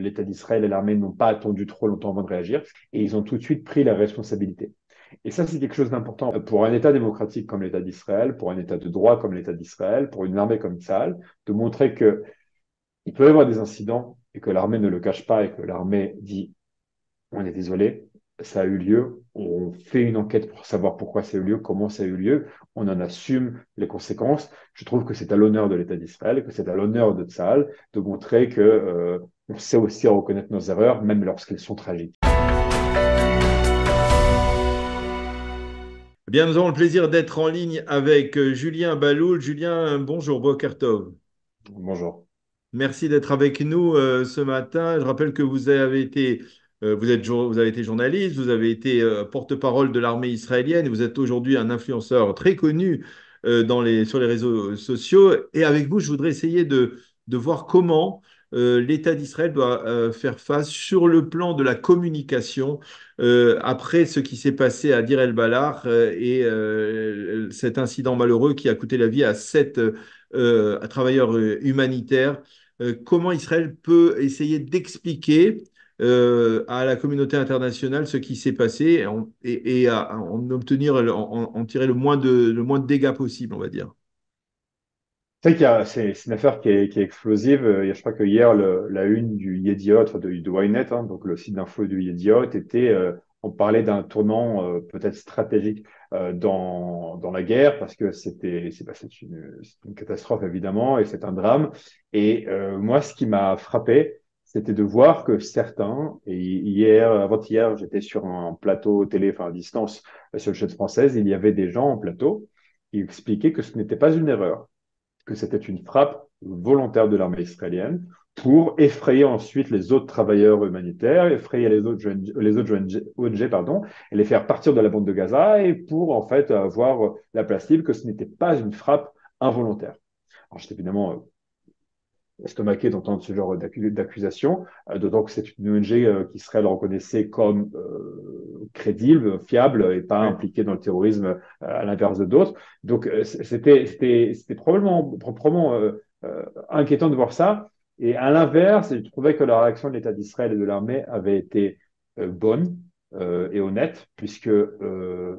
l'État d'Israël et l'armée n'ont pas attendu trop longtemps avant de réagir et ils ont tout de suite pris la responsabilité. Et ça, c'est quelque chose d'important pour un État démocratique comme l'État d'Israël, pour un État de droit comme l'État d'Israël, pour une armée comme Tsahal, de montrer que il peut y avoir des incidents et que l'armée ne le cache pas et que l'armée dit on est désolé, ça a eu lieu, on fait une enquête pour savoir pourquoi ça a eu lieu, comment ça a eu lieu, on en assume les conséquences. Je trouve que c'est à l'honneur de l'État d'Israël, que c'est à l'honneur de Tsahal de montrer que on sait aussi reconnaître nos erreurs, même lorsqu'elles sont tragiques. Eh bien, nous avons le plaisir d'être en ligne avec Julien Baloul. Julien, bonjour, Boker Tov. Bonjour. Merci d'être avec nous ce matin. Je rappelle que vous avez été journaliste, vous avez été porte-parole de l'armée israélienne et vous êtes aujourd'hui un influenceur très connu sur les réseaux sociaux. Et avec vous, je voudrais essayer de voir comment l'État d'Israël doit faire face sur le plan de la communication après ce qui s'est passé à Dir el-Balar et cet incident malheureux qui a coûté la vie à 7 travailleurs humanitaires. Comment Israël peut essayer d'expliquer à la communauté internationale ce qui s'est passé et en obtenir, en tirer le moins de dégâts possible, on va dire. C'est vrai c'est une affaire qui est explosive. Je crois que hier, la une du Yediot, enfin de Ynet, hein, donc le site d'info du Yediot, on parlait d'un tournant peut-être stratégique dans la guerre, parce que c'est une catastrophe évidemment, et c'est un drame. Et moi, ce qui m'a frappé, c'était de voir que certains, et hier, avant-hier, j'étais sur un plateau télé, enfin à distance, sur le chaîne française, il y avait des gens en plateau qui expliquaient que ce n'était pas une erreur, que c'était une frappe volontaire de l'armée israélienne pour effrayer ensuite les autres travailleurs humanitaires, effrayer les autres ONG, pardon, et les faire partir de la bande de Gaza, et pour en fait avoir la place libre que ce n'était pas une frappe involontaire. Alors j'étais évidemment estomaqué d'entendre ce genre d'accusation, d'autant que c'est une ONG qu'Israël reconnaissait comme crédible, fiable et pas Oui. impliquée dans le terrorisme à l'inverse de d'autres. Donc c'était probablement inquiétant de voir ça. Et à l'inverse, je trouvais que la réaction de l'État d'Israël et de l'armée avait été bonne et honnête, puisque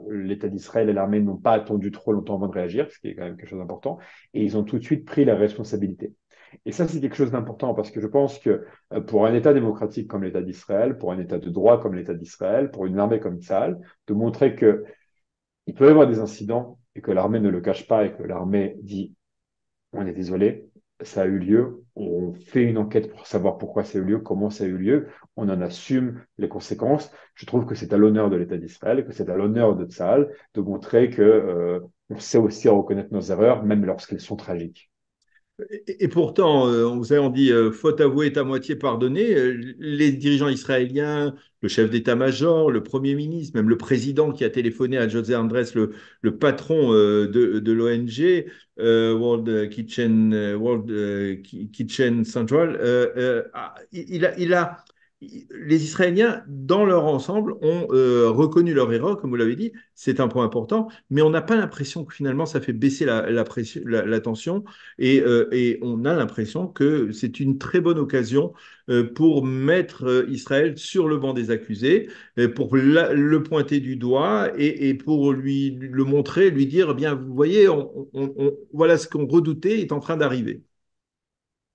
l'État d'Israël et l'armée n'ont pas attendu trop longtemps avant de réagir, ce qui est quand même quelque chose d'important, et ils ont tout de suite pris la responsabilité. Et ça, c'est quelque chose d'important parce que je pense que pour un État démocratique comme l'État d'Israël, pour un État de droit comme l'État d'Israël, pour une armée comme Tsahal, de montrer que il peut y avoir des incidents et que l'armée ne le cache pas et que l'armée dit on est désolé, ça a eu lieu, on fait une enquête pour savoir pourquoi ça a eu lieu, comment ça a eu lieu, on en assume les conséquences. Je trouve que c'est à l'honneur de l'État d'Israël, que c'est à l'honneur de Tsahal de montrer que on sait aussi reconnaître nos erreurs, même lorsqu'elles sont tragiques. Et pourtant, vous savez, on dit faute avouée est à moitié pardonnée. Les dirigeants israéliens, le chef d'état-major, le premier ministre, même le président qui a téléphoné à José Andrés, le patron de l'ONG World Kitchen Central, les Israéliens, dans leur ensemble, ont reconnu leur erreur, comme vous l'avez dit. C'est un point important, mais on n'a pas l'impression que finalement ça fait baisser la tension et on a l'impression que c'est une très bonne occasion pour mettre Israël sur le banc des accusés, pour le pointer du doigt et pour lui le montrer, lui dire, eh bien, vous voyez, voilà ce qu'on redoutait est en train d'arriver.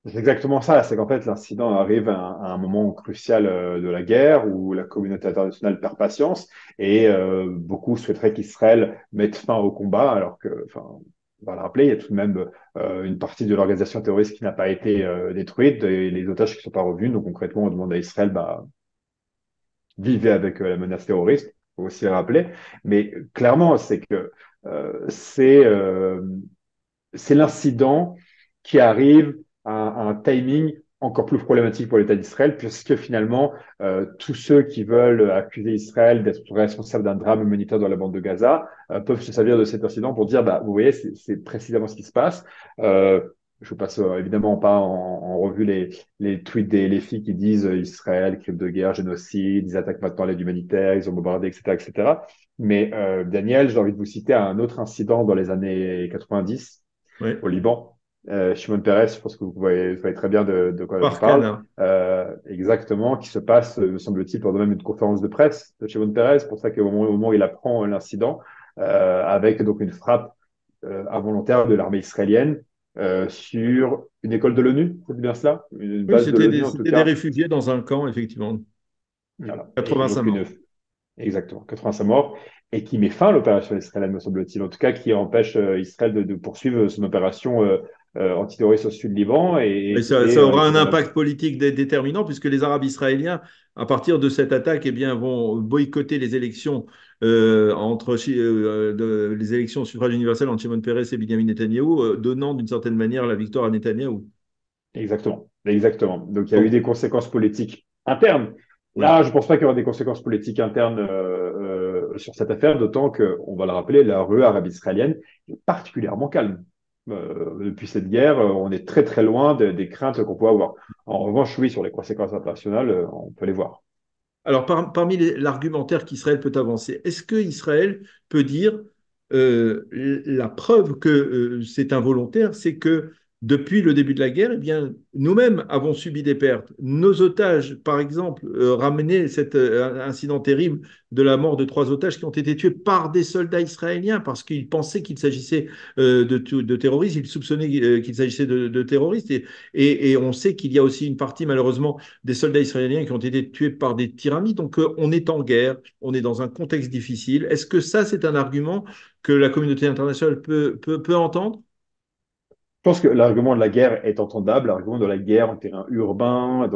C'est exactement ça, c'est qu'en fait l'incident arrive à un moment crucial de la guerre où la communauté internationale perd patience et beaucoup souhaiteraient qu'Israël mette fin au combat, alors que, enfin, on va le rappeler, il y a tout de même une partie de l'organisation terroriste qui n'a pas été détruite et les otages qui ne sont pas revenus. Donc concrètement, on demande à Israël, bah, vivez avec la menace terroriste, faut aussi le rappeler. Mais clairement, c'est que euh, c'est euh, c'est l'incident qui arrive à un timing encore plus problématique pour l'État d'Israël, puisque finalement, tous ceux qui veulent accuser Israël d'être responsable d'un drame humanitaire dans la bande de Gaza peuvent se servir de cet incident pour dire, bah, vous voyez, c'est précisément ce qui se passe. Je passe évidemment pas en revue les tweets des filles qui disent Israël, crime de guerre, génocide, ils attaquent maintenant l'aide humanitaire, ils ont bombardé, etc., etc. Mais Daniel, j'ai envie de vous citer un autre incident dans les années 90 Oui. au Liban. Shimon Peres, je pense que vous voyez très bien de quoi je Par parle, Cana. exactement, qui se passe, me semble-t-il, pendant même une conférence de presse de Shimon Peres. C'est pour ça au moment où il apprend l'incident, avec donc une frappe involontaire de l'armée israélienne sur une école de l'ONU, c'est bien cela? Une Oui, base de l'ONU en tout c'était des cas. réfugiés dans un camp, effectivement. Voilà. Et 85 donc morts. exactement, 85 morts, et qui met fin à l'opération israélienne, me semble-t-il. En tout cas, qui empêche Israël de poursuivre son opération antiterroriste au sud Liban Et et ça aura qui un va la... impact politique déterminant puisque les Arabes israéliens, à partir de cette attaque, eh bien, vont boycotter les élections les élections au suffrage universel entre Shimon Peres et Benjamin Netanyahou, donnant d'une certaine manière la victoire à Netanyahou. Exactement, exactement. Donc il y a eu Bon, des conséquences politiques internes. oui. Là, je pense pas qu'il y aura des conséquences politiques internes sur cette affaire, d'autant que, on va le rappeler, la rue arabe israélienne est particulièrement calme. Depuis cette guerre, on est très très loin des craintes qu'on peut avoir. En revanche, oui, sur les conséquences internationales, on peut les voir. Alors, parmi l'argumentaire qu'Israël peut avancer, est-ce que Israël peut dire la preuve que c'est involontaire, c'est que depuis le début de la guerre, eh bien, nous-mêmes avons subi des pertes. Nos otages, par exemple, ramenaient cet incident terrible de la mort de 3 otages qui ont été tués par des soldats israéliens parce qu'ils pensaient qu'il s'agissait de terroristes, ils soupçonnaient qu'il s'agissait de terroristes. Et on sait qu'il y a aussi une partie, malheureusement, des soldats israéliens qui ont été tués par des tyranides. Donc, on est en guerre, on est dans un contexte difficile. Est-ce que ça, c'est un argument que la communauté internationale peut entendre? Je pense que l'argument de la guerre est entendable, l'argument de la guerre en terrain urbain,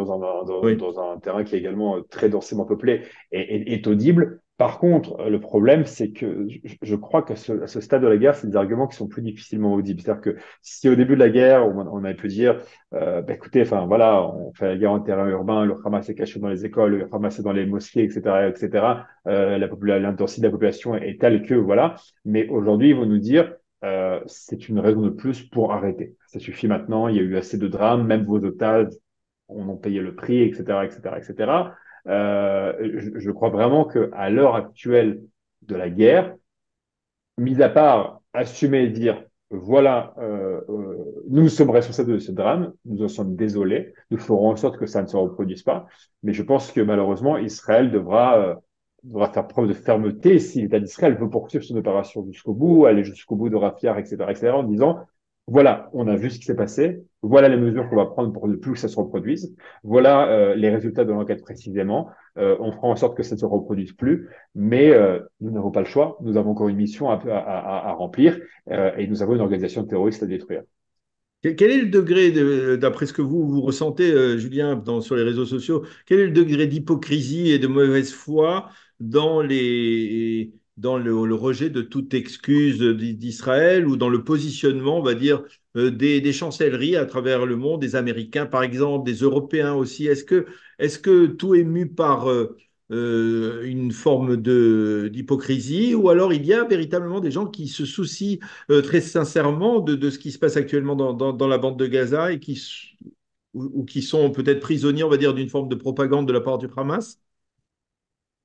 Oui. dans un terrain qui est également très densément peuplé, est audible. Par contre, le problème, c'est que je crois à ce stade de la guerre, c'est des arguments qui sont plus difficilement audibles. C'est-à-dire que si au début de la guerre, on avait pu dire, bah, écoutez, enfin voilà, on fait la guerre en terrain urbain, le Hamas est caché dans les écoles, le Hamas est dans les mosquées, etc., etc. L'intensité de la population est telle que voilà. Mais aujourd'hui, ils vont nous dire c'est une raison de plus pour arrêter. Ça suffit maintenant, il y a eu assez de drames, même vos otages on en payé le prix, etc., etc., etc. Je crois vraiment qu'à l'heure actuelle de la guerre, mis à part assumer et dire voilà, nous sommes responsables de ce drame, nous en sommes désolés, nous ferons en sorte que ça ne se reproduise pas, mais je pense que malheureusement, Israël devra faire preuve de fermeté si l'État d'Israël veut poursuivre son opération jusqu'au bout, aller jusqu'au bout de Rafah, etc., etc., en disant voilà, on a vu ce qui s'est passé, voilà les mesures qu'on va prendre pour ne plus que ça se reproduise, voilà les résultats de l'enquête précisément, on fera en sorte que ça ne se reproduise plus, mais nous n'avons pas le choix. Nous avons encore une mission à remplir et nous avons une organisation terroriste à détruire. Quel est le degré, d'après ce que vous ressentez, Julien, sur les réseaux sociaux, quel est le degré d'hypocrisie et de mauvaise foi dans le rejet de toute excuse d'Israël ou dans le positionnement, on va dire, des chancelleries à travers le monde, des Américains par exemple, des Européens aussi? Est-ce que tout est mu par une forme d'hypocrisie ou alors il y a véritablement des gens qui se soucient très sincèrement de ce qui se passe actuellement dans la bande de Gaza et ou qui sont peut-être prisonniers, on va dire, d'une forme de propagande de la part du Hamas?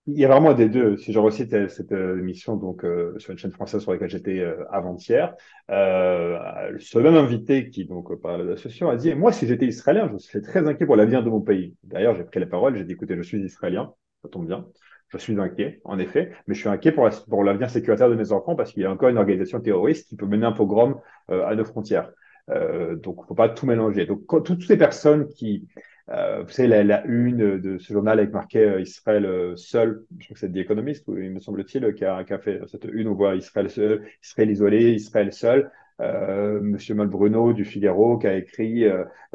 Il y a vraiment des deux. Si je recite cette émission donc sur une chaîne française sur laquelle j'étais avant-hier, ce même invité qui donc parlait de l'association a dit moi si j'étais israélien je serais très inquiet pour l'avenir de mon pays. D'ailleurs j'ai pris la parole, j'ai dit écoutez je suis israélien, ça tombe bien. Je suis inquiet, en effet, mais je suis inquiet pour l'avenir sécuritaire de mes enfants parce qu'il y a encore une organisation terroriste qui peut mener un pogrom à nos frontières. Donc, il ne faut pas tout mélanger. Donc, toutes ces personnes qui, vous savez, la une de ce journal avec marqué Israël seul, je crois que c'est The Economist, il me semble-t-il, qui a fait cette une, on voit Israël seul, Israël isolé, Israël seul. Monsieur Malbruno du Figaro qui a écrit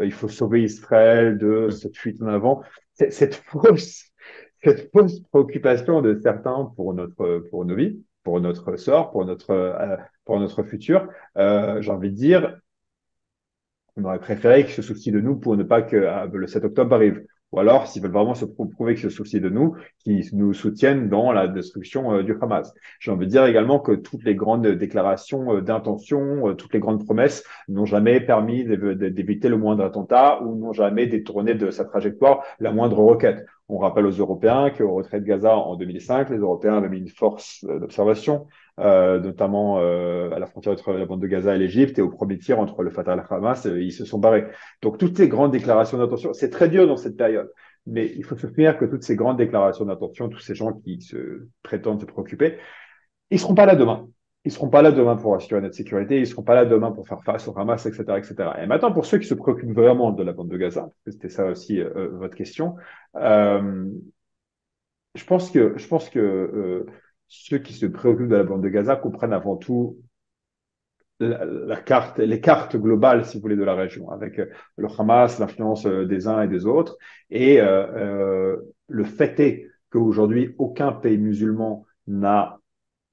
il faut sauver Israël de cette fuite en avant. Cette cette fausse préoccupation de certains pour nos vies, pour notre sort, pour notre futur, j'ai envie de dire, on aurait préféré qu'ils se soucient de nous pour ne pas que le 7 octobre arrive. Ou alors, s'ils veulent vraiment se prouver qu'ils se soucient de nous, qu'ils nous soutiennent dans la destruction du Hamas. J'ai envie de dire également que toutes les grandes déclarations d'intention, toutes les grandes promesses n'ont jamais permis d'éviter le moindre attentat ou n'ont jamais détourné de sa trajectoire la moindre requête. On rappelle aux Européens qu'au retrait de Gaza en 2005, les Européens avaient mis une force d'observation, notamment à la frontière entre la bande de Gaza et l'Égypte, et au premier tir entre le Fatah et le Hamas, ils se sont barrés. Donc toutes ces grandes déclarations d'intention, c'est très dur dans cette période, mais il faut se souvenir que toutes ces grandes déclarations d'intention, tous ces gens qui se prétendent se préoccuper, ils seront pas là demain. Ils seront pas là demain pour assurer notre sécurité, ils seront pas là demain pour faire face au Hamas, etc., etc. Et maintenant, pour ceux qui se préoccupent vraiment de la bande de Gaza, parce que c'était ça aussi votre question, euh, je pense que ceux qui se préoccupent de la bande de Gaza comprennent avant tout la carte, les cartes globales, si vous voulez, de la région, avec le Hamas, l'influence des uns et des autres. Et le fait est qu'aujourd'hui, aucun pays musulman n'a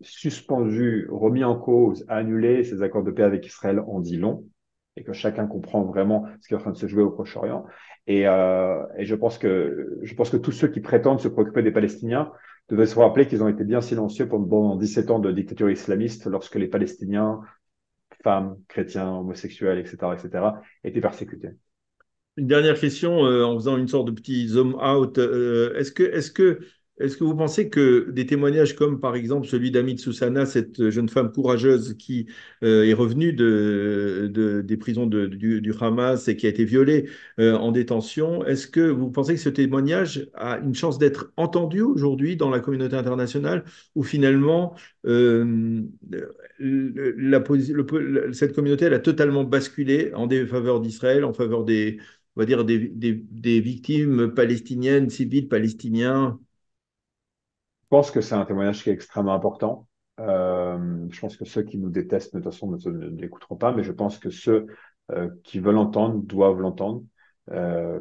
suspendu, remis en cause, annulé ces accords de paix avec Israël en dit long, et que chacun comprend vraiment ce qui est en train de se jouer au Proche-Orient. Et je pense que tous ceux qui prétendent se préoccuper des Palestiniens devaient se rappeler qu'ils ont été bien silencieux pendant 17 ans de dictature islamiste lorsque les Palestiniens, femmes, chrétiens, homosexuels, etc., etc., étaient persécutés. Une dernière question, en faisant une sorte de petit zoom out. Est-ce que vous pensez que des témoignages comme par exemple celui d'Amit Soussana, cette jeune femme courageuse qui est revenue des prisons du Hamas et qui a été violée en détention, est-ce que vous pensez que ce témoignage a une chance d'être entendu aujourd'hui dans la communauté internationale ou finalement cette communauté elle a totalement basculé en défaveur d'Israël, en faveur on va dire, des victimes palestiniennes, civiles palestiniens? Je pense que c'est un témoignage qui est extrêmement important. Je pense que ceux qui nous détestent, de toute façon, ne l'écouteront pas, mais je pense que ceux qui veulent l'entendre doivent l'entendre. Euh,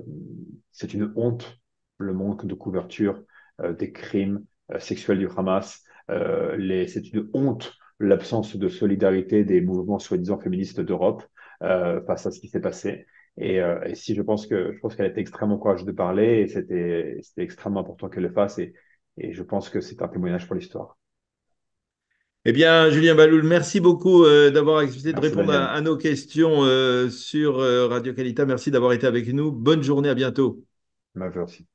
c'est une honte, le manque de couverture des crimes sexuels du Hamas. C'est une honte, l'absence de solidarité des mouvements soi-disant féministes d'Europe face à ce qui s'est passé. Et si je pense qu'elle était extrêmement courageuse de parler et c'était extrêmement important qu'elle le fasse. Et je pense que c'est un témoignage pour l'histoire. Eh bien, Julien Baloul, merci beaucoup d'avoir accepté de Merci répondre Daniel. à nos questions sur Radio Calita. Merci d'avoir été avec nous. Bonne journée, à bientôt. Merci aussi.